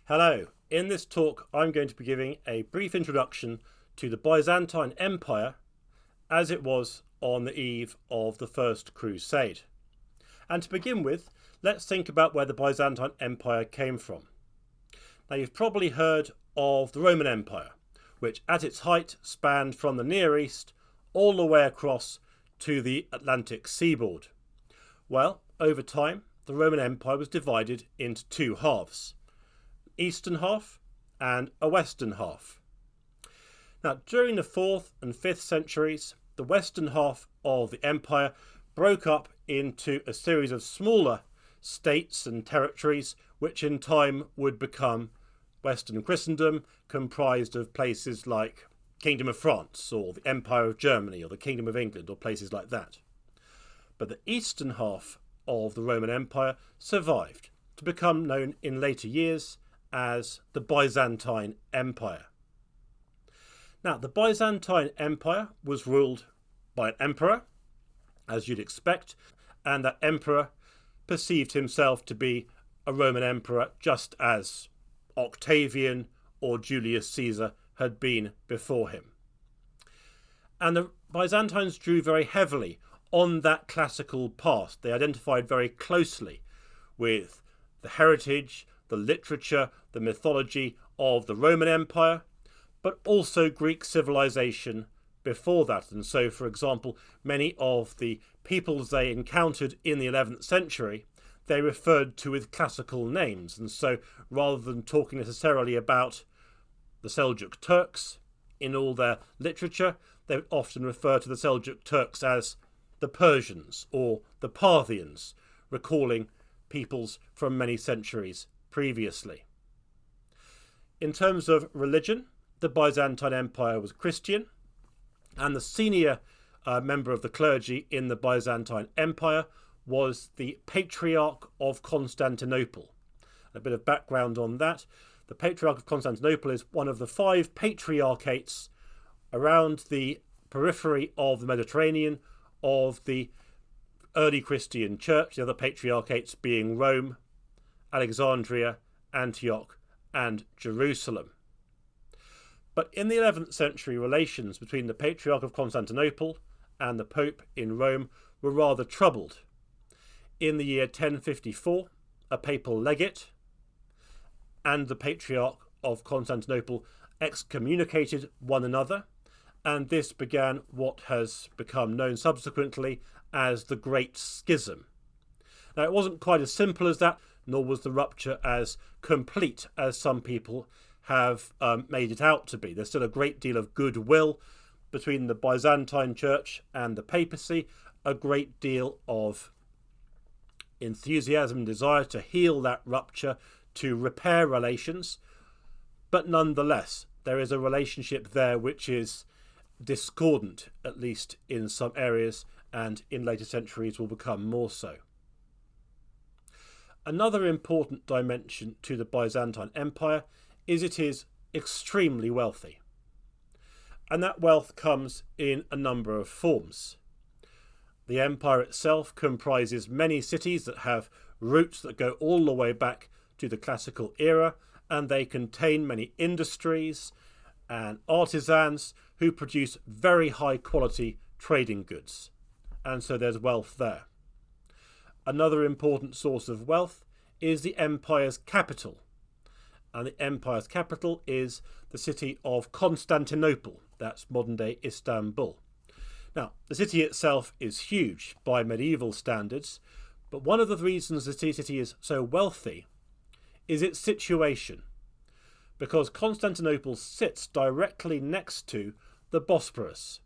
Hello, in this talk I'm going to be giving a brief introduction to the Byzantine Empire as it was on the eve of the First Crusade. And to begin with, let's think about where the Byzantine Empire came from. Now you've probably heard of the Roman Empire, which at its height spanned from the Near East all the way across to the Atlantic seaboard. Well, over time, the Roman Empire was divided into two halves. Eastern half and a western half. Now, during the 4th and 5th centuries, the western half of the empire broke up into a series of smaller states and territories, which in time would become Western Christendom, comprised of places like Kingdom of France or the Empire of Germany or the Kingdom of England or places like that. But the eastern half of the Roman Empire survived to become known in later years as the Byzantine Empire. Now, the Byzantine Empire was ruled by an emperor, as you'd expect, and that emperor perceived himself to be a Roman emperor just as Octavian or Julius Caesar had been before him. And the Byzantines drew very heavily on that classical past. They identified very closely with the heritage, the literature, the mythology of the Roman Empire, but also Greek civilization before that. And so, for example, many of the peoples they encountered in the 11th century, they referred to with classical names. And so, rather than talking necessarily about the Seljuk Turks in all their literature, they would often refer to the Seljuk Turks as the Persians or the Parthians, recalling peoples from many centuries previously. In terms of religion, the Byzantine Empire was Christian, and the senior member of the clergy in the Byzantine Empire was the Patriarch of Constantinople. A bit of background on that. The Patriarch of Constantinople is one of the 5 patriarchates around the periphery of the Mediterranean of the early Christian church, the other patriarchates being Rome, Alexandria, Antioch, and Jerusalem. But in the 11th century, relations between the Patriarch of Constantinople and the Pope in Rome were rather troubled. In the year 1054, a papal legate and the Patriarch of Constantinople excommunicated one another, and this began what has become known subsequently as the Great Schism. Now, it wasn't quite as simple as that, nor was the rupture as complete as some people have made it out to be. There's still a great deal of goodwill between the Byzantine Church and the papacy, a great deal of enthusiasm and desire to heal that rupture, to repair relations, but nonetheless, there is a relationship there which is discordant, at least in some areas, and in later centuries will become more so. Another important dimension to the Byzantine Empire is it is extremely wealthy. And that wealth comes in a number of forms. The empire itself comprises many cities that have roots that go all the way back to the classical era, and they contain many industries and artisans who produce very high quality trading goods. And so there's wealth there. Another important source of wealth is the empire's capital. And the empire's capital is the city of Constantinople. That's modern-day Istanbul. Now, the city itself is huge by medieval standards, but one of the reasons the city is so wealthy is its situation, because Constantinople sits directly next to the Bosporus,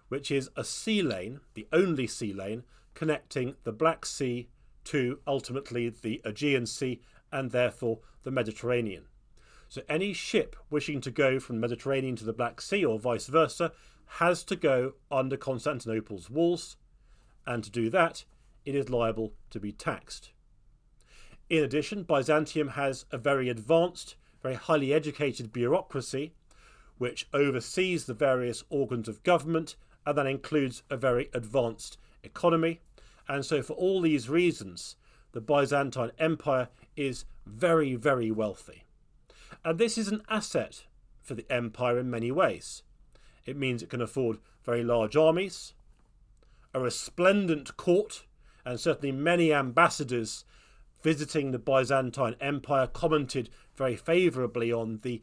which is a sea lane, the only sea lane, connecting the Black Sea to ultimately the Aegean Sea and therefore the Mediterranean. So any ship wishing to go from the Mediterranean to the Black Sea or vice versa has to go under Constantinople's walls, and to do that it is liable to be taxed. In addition, Byzantium has a very advanced, very highly educated bureaucracy which oversees the various organs of government, and that includes a very advanced economy. And so for all these reasons, the Byzantine Empire is very, very wealthy. And this is an asset for the empire in many ways. It means it can afford very large armies, a resplendent court, and certainly many ambassadors visiting the Byzantine Empire commented very favourably on the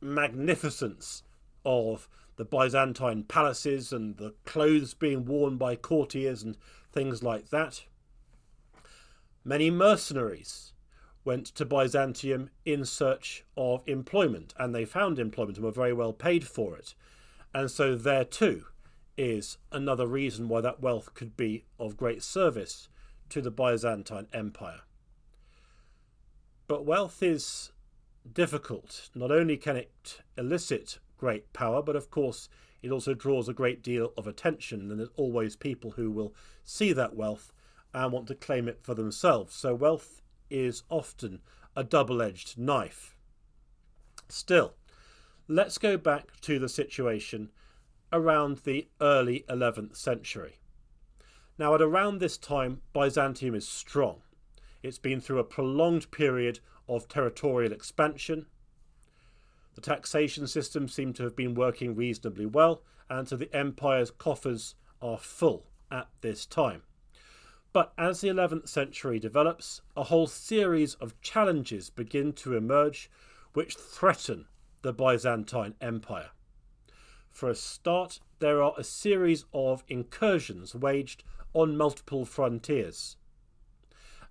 magnificence of the Byzantine palaces and the clothes being worn by courtiers and things like that. Many mercenaries went to Byzantium in search of employment, and they found employment and were very well paid for it. And so there too is another reason why that wealth could be of great service to the Byzantine Empire. But wealth is difficult. Not only can it elicit great power, but of course it also draws a great deal of attention, and there's always people who will see that wealth and want to claim it for themselves. So wealth is often a double-edged knife. Still, let's go back to the situation around the early 11th century. Now, at around this time, Byzantium is strong. It's been through a prolonged period of territorial expansion. The taxation system seemed to have been working reasonably well, and so the empire's coffers are full at this time. But as the 11th century develops, a whole series of challenges begin to emerge which threaten the Byzantine Empire. For a start, there are a series of incursions waged on multiple frontiers.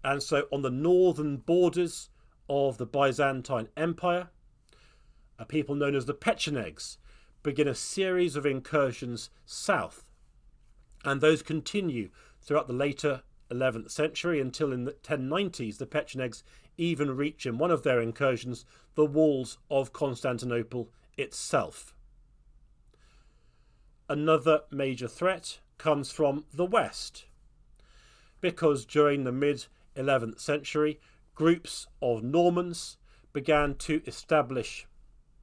And so on the northern borders of the Byzantine Empire, a people known as the Pechenegs begin a series of incursions south. And those continue throughout the later 11th century until in the 1090s the Pechenegs even reach in one of their incursions the walls of Constantinople itself. Another major threat comes from the west, because during the mid-11th century groups of Normans began to establish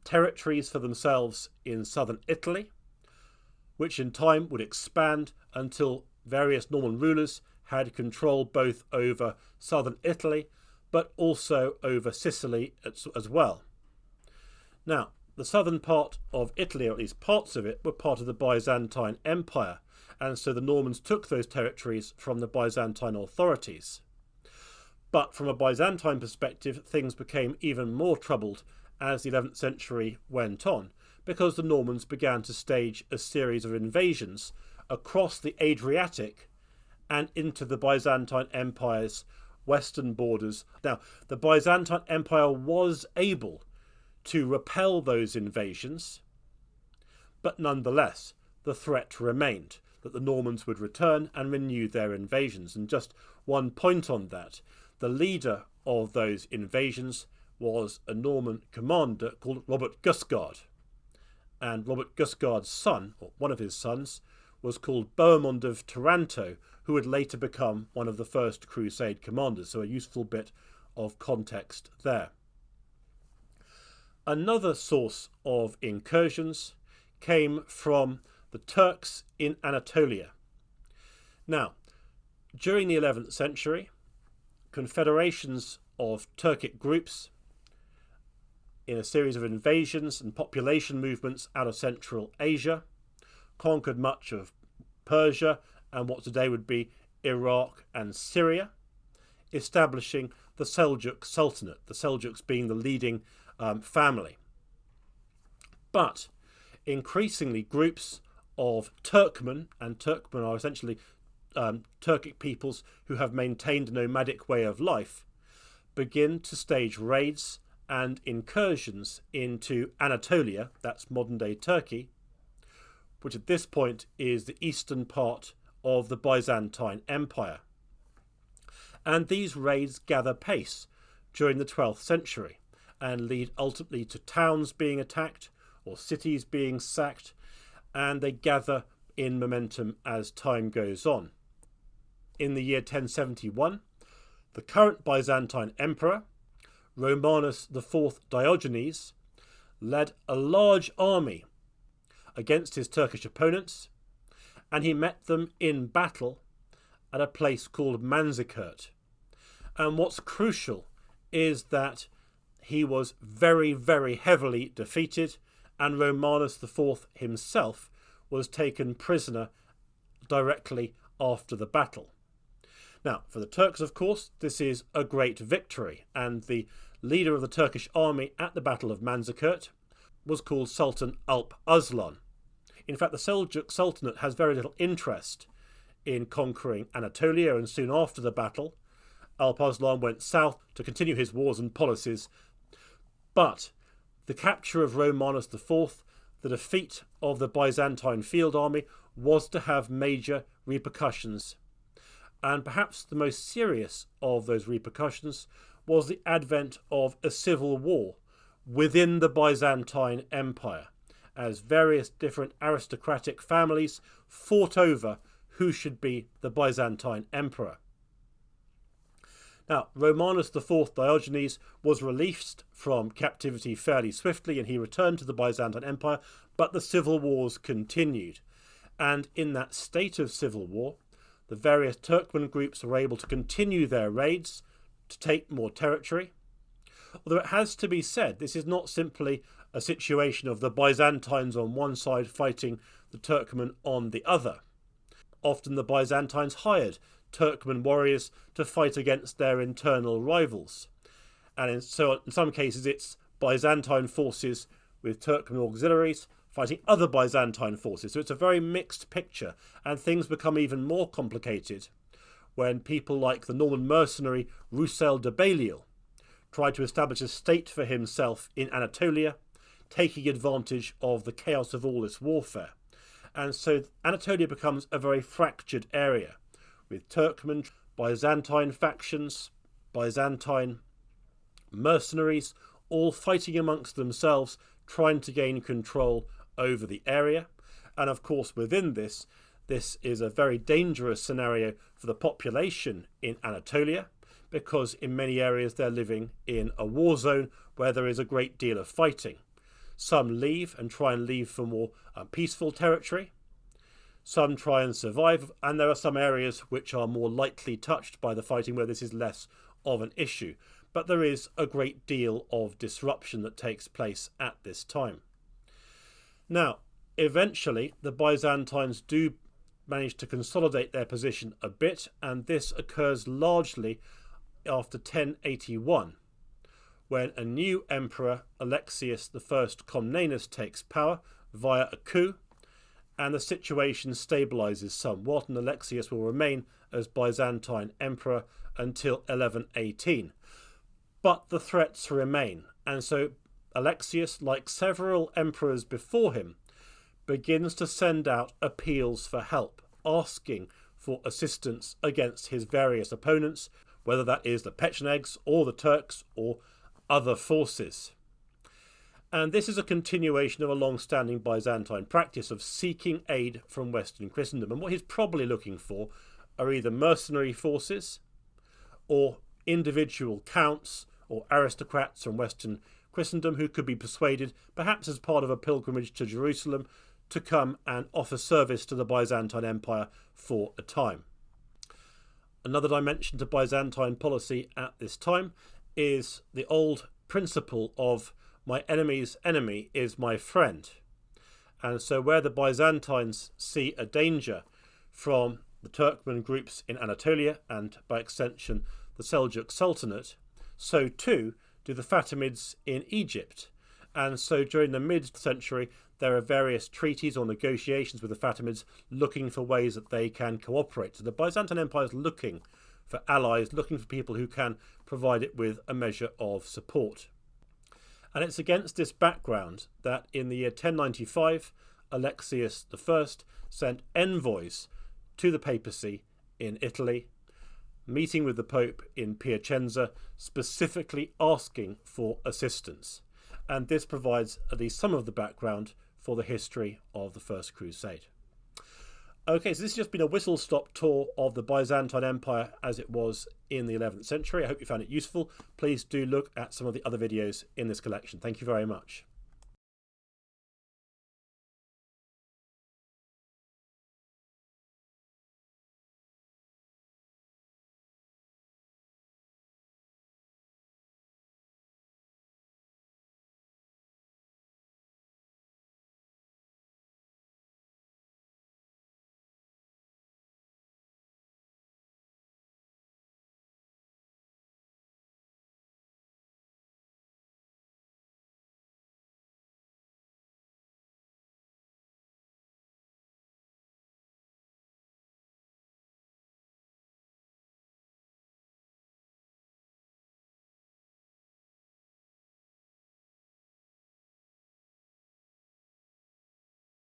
territories for themselves in southern Italy, which in time would expand until various Norman rulers had control both over southern Italy but also over Sicily as well. Now, the southern part of Italy, or at least parts of it, were part of the Byzantine Empire, and so the Normans took those territories from the Byzantine authorities. But from a Byzantine perspective, things became even more troubled as the 11th century went on, because the Normans began to stage a series of invasions across the Adriatic and into the Byzantine Empire's western borders. Now, the Byzantine Empire was able to repel those invasions, but nonetheless the threat remained that the Normans would return and renew their invasions. And just one point on that, the leader of those invasions was a Norman commander called Robert Guiscard, and Robert Guiscard's son, or one of his sons, was called Bohemond of Taranto, who would later become one of the First Crusade commanders, so a useful bit of context there. Another source of incursions came from the Turks in Anatolia. Now, during the 11th century, confederations of Turkic groups in a series of invasions and population movements out of Central Asia conquered much of Persia and what today would be Iraq and Syria, establishing the Seljuk Sultanate, the Seljuks being the leading family. But increasingly groups of Turkmen, and Turkmen are essentially Turkic peoples who have maintained a nomadic way of life, begin to stage raids and incursions into Anatolia, that's modern-day Turkey, which at this point is the eastern part of the Byzantine Empire. And these raids gather pace during the 12th century and lead ultimately to towns being attacked or cities being sacked, and they gather in momentum as time goes on. In the year 1071, the current Byzantine emperor, Romanus IV Diogenes, led a large army against his Turkish opponents, and he met them in battle at a place called Manzikert. And what's crucial is that he was very, very heavily defeated, and Romanus IV himself was taken prisoner directly after the battle. Now, for the Turks, of course, this is a great victory, and the leader of the Turkish army at the Battle of Manzikert was called Sultan Alp Arslan. In fact, the Seljuk Sultanate has very little interest in conquering Anatolia, and soon after the battle, Alp Arslan went south to continue his wars and policies. But the capture of Romanus IV, the defeat of the Byzantine field army, was to have major repercussions. And perhaps the most serious of those repercussions was the advent of a civil war within the Byzantine Empire, as various different aristocratic families fought over who should be the Byzantine emperor. Now, Romanus IV Diogenes was released from captivity fairly swiftly, and he returned to the Byzantine Empire, but the civil wars continued. And in that state of civil war, the various Turkmen groups were able to continue their raids to take more territory. Although it has to be said, this is not simply a situation of the Byzantines on one side fighting the Turkmen on the other. Often the Byzantines hired Turkmen warriors to fight against their internal rivals. And in some cases it's Byzantine forces with Turkmen auxiliaries fighting other Byzantine forces. So it's a very mixed picture, and things become even more complicated when people like the Norman mercenary Roussel de Baliol tried to establish a state for himself in Anatolia, taking advantage of the chaos of all this warfare. And so Anatolia becomes a very fractured area, with Turkmen, Byzantine factions, Byzantine mercenaries, all fighting amongst themselves, trying to gain control over the area. And of course, within this is a very dangerous scenario for the population in Anatolia, because in many areas they're living in a war zone where there is a great deal of fighting. Some leave and try and leave for more peaceful territory. Some try and survive, and there are some areas which are more lightly touched by the fighting where this is less of an issue. But there is a great deal of disruption that takes place at this time. Now, eventually, the Byzantines do manage to consolidate their position a bit, and this occurs largely after 1081, when a new emperor, Alexius I Comnenus, takes power via a coup, and the situation stabilises somewhat, and Alexius will remain as Byzantine emperor until 1118. But the threats remain, and so Alexius, like several emperors before him, begins to send out appeals for help, asking for assistance against his various opponents, whether that is the Pechenegs or the Turks or other forces. And this is a continuation of a long-standing Byzantine practice of seeking aid from Western Christendom. And what he's probably looking for are either mercenary forces or individual counts or aristocrats from Western Christendom who could be persuaded, perhaps as part of a pilgrimage to Jerusalem, to come and offer service to the Byzantine Empire for a time. Another dimension to Byzantine policy at this time is the old principle of my enemy's enemy is my friend. And so where the Byzantines see a danger from the Turkmen groups in Anatolia and by extension the Seljuk Sultanate, so too do the Fatimids in Egypt. And so during the mid-century there are various treaties or negotiations with the Fatimids looking for ways that they can cooperate. So the Byzantine Empire is looking for allies, looking for people who can provide it with a measure of support. And it's against this background that in the year 1095, Alexius I sent envoys to the papacy in Italy, meeting with the Pope in Piacenza, specifically asking for assistance. And this provides at least some of the background for the history of the First Crusade. Okay, so this has just been a whistle-stop tour of the Byzantine Empire as it was in the 11th century. I hope you found it useful. Please do look at some of the other videos in this collection. Thank you very much.